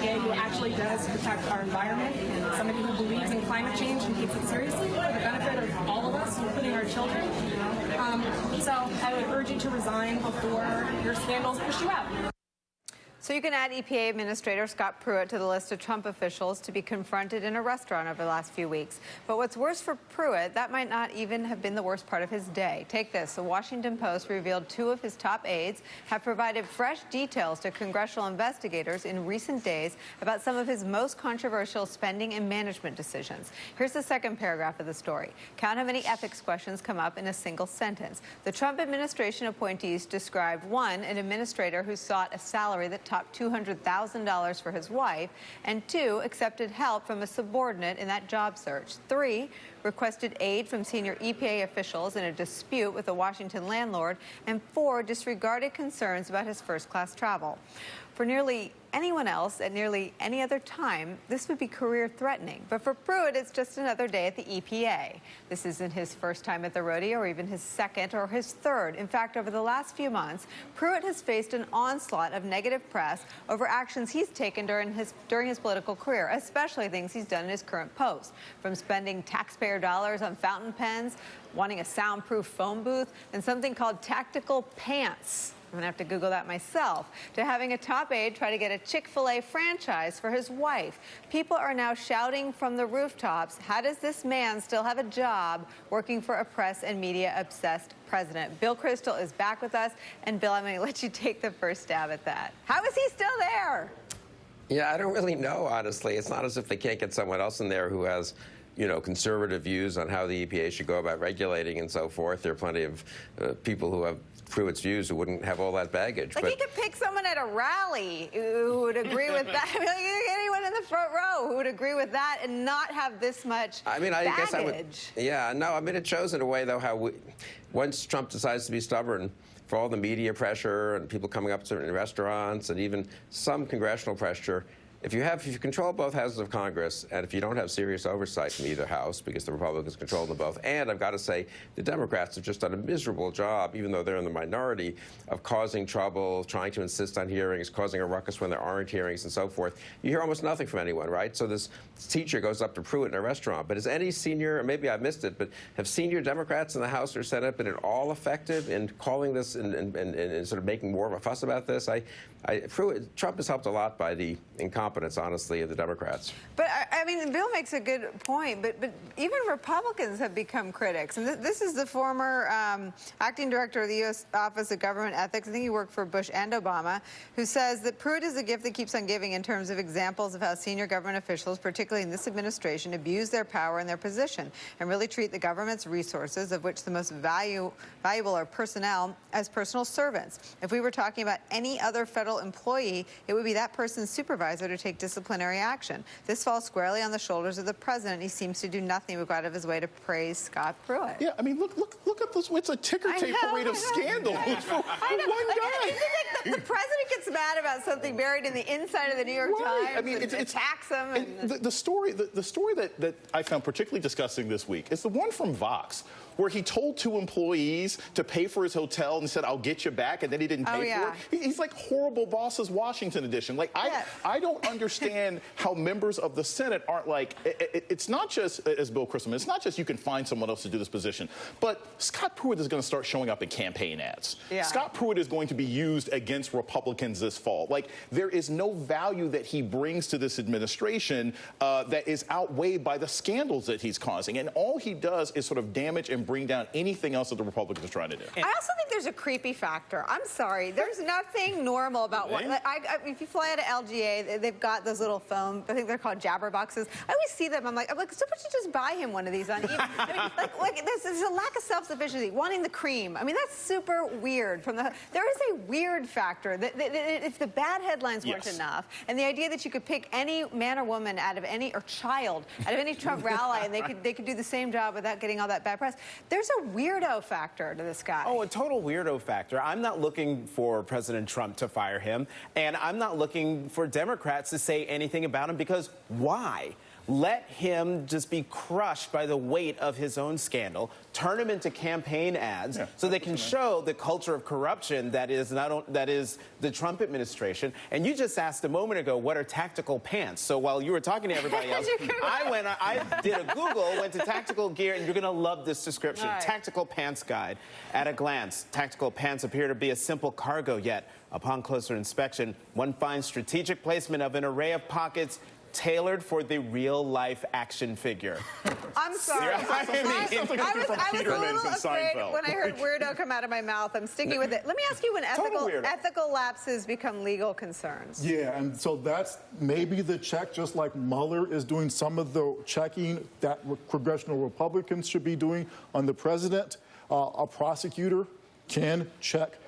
EPA who actually does protect our environment, somebody who believes in climate change and takes it seriously for the benefit of all of us, including our children. So I would urge you to resign before your scandals push you out. So you can add EPA Administrator Scott Pruitt to the list of Trump officials to be confronted in a restaurant over the last few weeks. But what's worse for Pruitt, that might not even have been the worst part of his day. Take this. The Washington Post revealed 2 of his top aides have provided fresh details to congressional investigators in recent days about some of his most controversial spending and management decisions. Here's the second paragraph of the story. Count how many ethics questions come up in a single sentence. The Trump administration appointees described 1, an administrator who sought a salary that topped $200,000 for his wife, and 2, accepted help from a subordinate in that job search. 3, requested aid from senior EPA officials in a dispute with a Washington landlord, and 4, disregarded concerns about his first-class travel. For nearly anyone else at nearly any other time, this would be career-threatening. But for Pruitt, it's just another day at the EPA. This isn't his first time at the rodeo, or even his second or his third. In fact, over the last few months, Pruitt has faced an onslaught of negative press over actions he's taken during his political career, especially things he's done in his current post, from spending taxpayer dollars on fountain pens, wanting a soundproof phone booth, and something called tactical pants. I'm going to have to Google that myself, to having a top aide try to get a Chick-fil-A franchise for his wife. People are now shouting from the rooftops, how does this man still have a job working for a press and media-obsessed president? Bill Kristol is back with us. And Bill, I'm going to let you take the first stab at that. How is he still there? Yeah, I don't really know, honestly. It's not as if they can't get someone else in there who has, you know, conservative views on how the EPA should go about regulating and so forth. There are plenty of people who have Pruitt's views who wouldn't have all that baggage. Like, he could pick someone at a rally who would agree with that. I mean, like, anyone in the front row who would agree with that and not have this much baggage. Guess I would. Yeah, no, I mean, it shows in a way, though, how once Trump decides to be stubborn, for all the media pressure and people coming up to certain restaurants and even some congressional pressure, if you control both houses of Congress, and if you don't have serious oversight from either house, because the Republicans control them both, and I've got to say, the Democrats have just done a miserable job, even though they're in the minority, of causing trouble, trying to insist on hearings, causing a ruckus when there aren't hearings, and so forth. You hear almost nothing from anyone, right? So this teacher goes up to Pruitt in a restaurant. But is any senior, or maybe I missed it, but have senior Democrats in the House or Senate been at all effective in calling this and sort of making more of a fuss about this? Trump has helped a lot by the incompetence, honestly, of the Democrats. But, I mean, Bill makes a good point, but even Republicans have become critics. And this is the former acting director of the U.S. Office of Government Ethics, I think he worked for Bush and Obama, who says that Pruitt is a gift that keeps on giving in terms of examples of how senior government officials, particularly in this administration, abuse their power and their position and really treat the government's resources, of which the most valuable are personnel, as personal servants. If we were talking about any other federal employee, it would be that person's supervisor to take disciplinary action. This falls squarely on the shoulders of the president. He seems to do nothing but go out of his way to praise Scott Pruitt. Yeah, I mean, look at this. It's a ticker tape parade of scandals for one guy. The president gets mad about something buried in the inside of the New York Times. I mean, it attacks him. And the story that I found particularly disgusting this week is the one from Vox, where he told 2 employees to pay for his hotel and said, I'll get you back, and then he didn't pay for it. He's like horrible bosses, Washington edition. Like, I don't understand how members of the Senate aren't like, it's not just, as Bill Kristol, it's not just you can find someone else to do this position, but Scott Pruitt is going to start showing up in campaign ads. Yeah. Scott Pruitt is going to be used against Republicans this fall. Like, there is no value that he brings to this administration that is outweighed by the scandals that he's causing. And all he does is sort of damage and bring down anything else that the Republicans are trying to do. I also think there's a creepy factor. I'm sorry. There's nothing normal about what... if you fly out of LGA, they've got those little phone, I think they're called jabber boxes. I always see them. I'm like, somebody should just buy him one of these on eBay. I mean, there's a lack of self-sufficiency, wanting the cream. I mean, that's super weird. There is a weird factor. If the bad headlines weren't enough, and the idea that you could pick any man or woman out of any, or child, out of any Trump rally, and they could do the same job without getting all that bad press. There's a weirdo factor to this guy. Oh, a total weirdo factor. I'm not looking for President Trump to fire him, and I'm not looking for Democrats to say anything about him, because why? let him just be crushed by the weight of his own scandal, turn him into campaign ads so they can show the culture of corruption that is the Trump administration. And you just asked a moment ago, what are tactical pants? So while you were talking to everybody else, I did a Google, went to tactical gear, and you're going to love this description. Right. Tactical pants guide. At a glance, tactical pants appear to be a simple cargo, yet upon closer inspection, one finds strategic placement of an array of pockets tailored for the real-life action figure. I'm sorry. Sounds like I was a little afraid Seinfeld. when I heard weirdo come out of my mouth. I'm sticking with it. Let me ask you when ethical lapses become legal concerns. Yeah, and so that's maybe the check, just like Mueller is doing some of the checking that congressional Republicans should be doing on the president. A prosecutor can check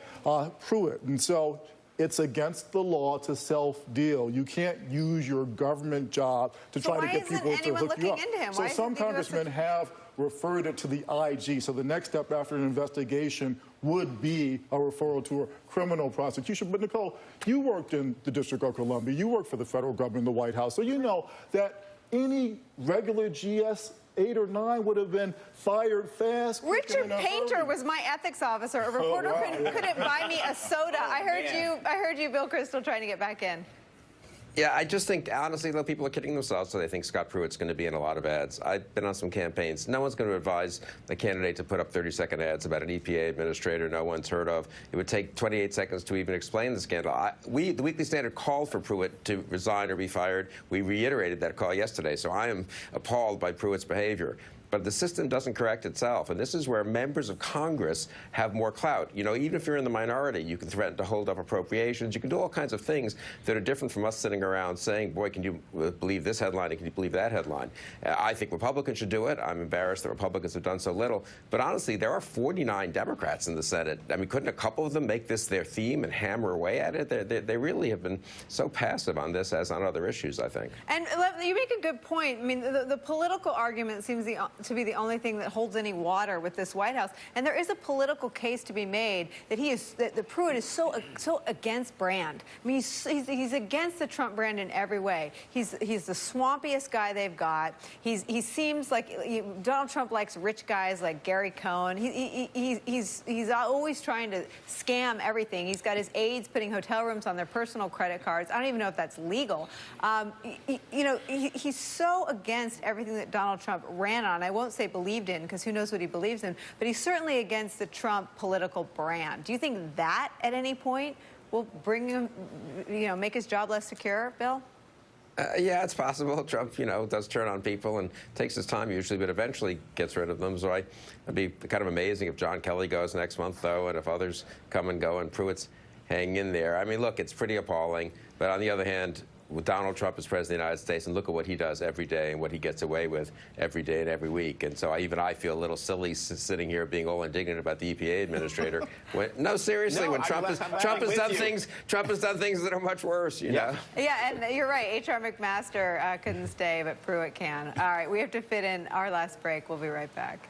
Pruitt. And so it's against the law to self-deal. You can't use your government job to try to get people to hook you up. So some congressmen have referred it to the IG. So the next step after an investigation would be a referral to a criminal prosecution. But Nicolle, you worked in the District of Columbia. You worked for the federal government in the White House. So you know that any regular GS 8 or 9 would have been fired fast. Richard Painter was my ethics officer. A reporter couldn't buy me a soda. I heard you, Bill Kristol, trying to get back in. Yeah, I just think, honestly, though, people are kidding themselves, so they think Scott Pruitt's going to be in a lot of ads. I've been on some campaigns. No one's going to advise a candidate to put up 30-second ads about an EPA administrator no one's heard of. It would take 28 seconds to even explain the scandal. The Weekly Standard called for Pruitt to resign or be fired. We reiterated that call yesterday, so I am appalled by Pruitt's behavior. But the system doesn't correct itself, and this is where members of Congress have more clout. You know, even if you're in the minority, you can threaten to hold up appropriations. You can do all kinds of things that are different from us sitting around saying, boy, can you believe this headline and can you believe that headline? I think Republicans should do it. I'm embarrassed that Republicans have done so little. But honestly, there are 49 Democrats in the Senate. I mean, couldn't a couple of them make this their theme and hammer away at it? They really have been so passive on this as on other issues, I think. And you make a good point. I mean, the political argument seems to be the only thing that holds any water with this White House. And there is a political case to be made that that Pruitt is so against brand. I mean, he's against the Trump brand in every way. He's the swampiest guy they've got. He seems like Donald Trump likes rich guys like Gary Cohn. He's always trying to scam everything. He's got his aides putting hotel rooms on their personal credit cards. I don't even know if that's legal. You know, he's so against everything that Donald Trump ran on. I won't say believed in, because who knows what he believes in, but he's certainly against the Trump political brand. Do you think that at any point will bring him, you know, make his job less secure, Bill? Yeah, it's possible. Trump, you know, does turn on people and takes his time usually, but eventually gets rid of them. So it'd be kind of amazing if John Kelly goes next month, though, and if others come and go and Pruitt's hanging in there. I mean, look, it's pretty appalling. But on the other hand, with Donald Trump as president of the United States, and look at what he does every day and what he gets away with every day and every week. And so I feel a little silly sitting here being all indignant about the EPA administrator. No, seriously, when Trump has done things that are much worse, you know? Yeah, and you're right. H.R. McMaster couldn't stay, but Pruitt can. All right, we have to fit in our last break. We'll be right back.